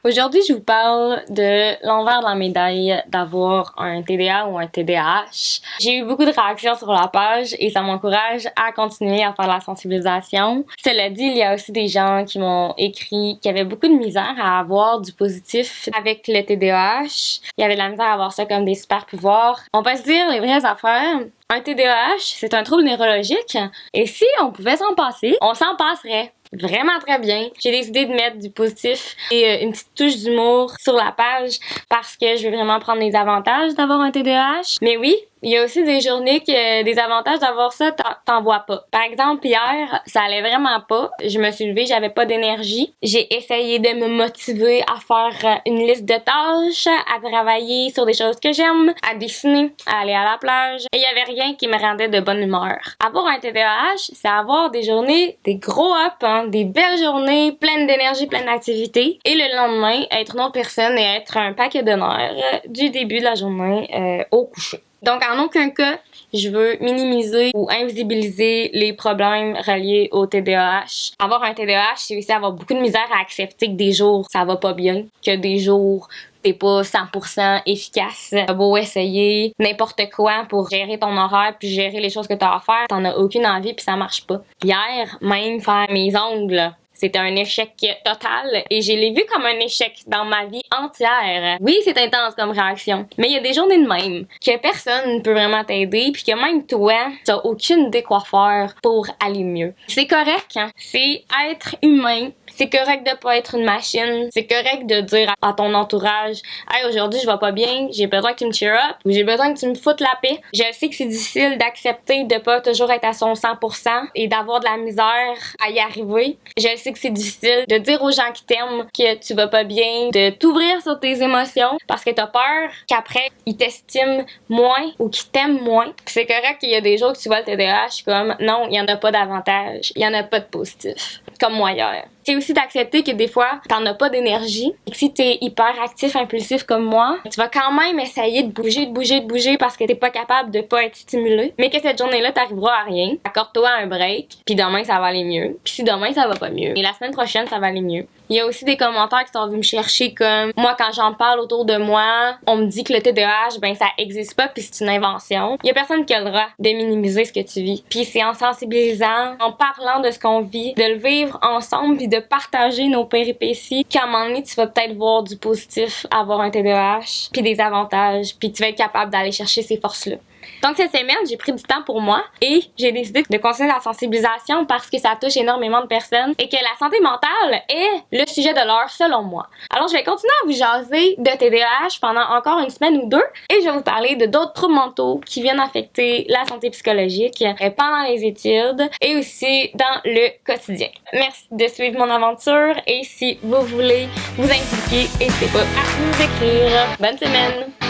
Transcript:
Aujourd'hui, je vous parle de l'envers de la médaille d'avoir un TDA ou un TDAH. J'ai eu beaucoup de réactions sur la page et ça m'encourage à continuer à faire la sensibilisation. Cela dit, il y a aussi des gens qui m'ont écrit qu'il y avait beaucoup de misère à avoir du positif avec le TDAH. Il y avait de la misère à avoir ça comme des super pouvoirs. On peut se dire les vraies affaires. Un TDAH, c'est un trouble neurologique et si on pouvait s'en passer, on s'en passerait. Vraiment très bien. J'ai décidé de mettre du positif et une petite touche d'humour sur la page parce que je veux vraiment prendre les avantages d'avoir un TDAH. Mais oui, il y a aussi des journées que des avantages d'avoir ça, t'en vois pas. Par exemple, hier, ça allait vraiment pas. Je me suis levée, j'avais pas d'énergie. J'ai essayé de me motiver à faire une liste de tâches, à travailler sur des choses que j'aime, à dessiner, à aller à la plage. Et il y avait rien qui me rendait de bonne humeur. Avoir un TDAH, c'est avoir des journées, des gros ups, des belles journées, pleines d'énergie, pleines d'activités. Et le lendemain, être une autre personne et être un paquet de nerfs du début de la journée au coucher. Donc, en aucun cas, je veux minimiser ou invisibiliser les problèmes reliés au TDAH. Avoir un TDAH, c'est aussi avoir beaucoup de misère à accepter que des jours, ça va pas bien, que des jours, t'es pas 100% efficace. T'as beau essayer n'importe quoi pour gérer ton horaire puis gérer les choses que t'as à faire, t'en as aucune envie puis ça marche pas. Hier, même faire mes ongles, c'était un échec total et je l'ai vu comme un échec dans ma vie entière. Oui, c'est intense comme réaction, mais il y a des journées de même que personne ne peut vraiment t'aider puis que même toi, t'as aucune idée quoi faire pour aller mieux. C'est correct, c'est être humain. C'est correct de pas être une machine. C'est correct de dire à ton entourage « Hey, aujourd'hui, je vais pas bien, j'ai besoin que tu me cheer up ou j'ai besoin que tu me foutes la paix. » Je sais que c'est difficile d'accepter de pas toujours être à son 100% et d'avoir de la misère à y arriver. Je sais que c'est difficile de dire aux gens qui t'aiment que tu vas pas bien, de t'ouvrir sur tes émotions parce que t'as peur qu'après, ils t'estiment moins ou qu'ils t'aiment moins. C'est correct qu'il y a des jours que tu vois le TDAH comme « Non, il y en a pas d'avantage, il y en a pas de positif. » Comme moi hier. C'est aussi d'accepter que des fois, t'en as pas d'énergie. Et que si t'es hyper actif, impulsif comme moi, tu vas quand même essayer de bouger parce que t'es pas capable de pas être stimulé. Mais que cette journée-là, t'arriveras à rien. Accorde-toi un break. Puis demain, ça va aller mieux. Puis si demain, ça va pas mieux. Et la semaine prochaine, ça va aller mieux. Il y a aussi des commentaires qui sont venus me chercher comme moi quand j'en parle autour de moi, on me dit que le TDAH ça existe pas puis c'est une invention. Il y a personne qui a le droit de minimiser ce que tu vis. Puis c'est en sensibilisant, en parlant de ce qu'on vit, de le vivre ensemble puis de partager nos péripéties qu'à un moment donné tu vas peut-être voir du positif à avoir un TDAH puis des avantages puis tu vas être capable d'aller chercher ces forces-là. Donc cette semaine, j'ai pris du temps pour moi et j'ai décidé de continuer la sensibilisation parce que ça touche énormément de personnes et que la santé mentale est le sujet de l'heure selon moi. Alors je vais continuer à vous jaser de TDAH pendant encore une semaine ou deux et je vais vous parler de d'autres troubles mentaux qui viennent affecter la santé psychologique pendant les études et aussi dans le quotidien. Merci de suivre mon aventure et si vous voulez vous impliquer, n'hésitez pas à nous écrire. Bonne semaine!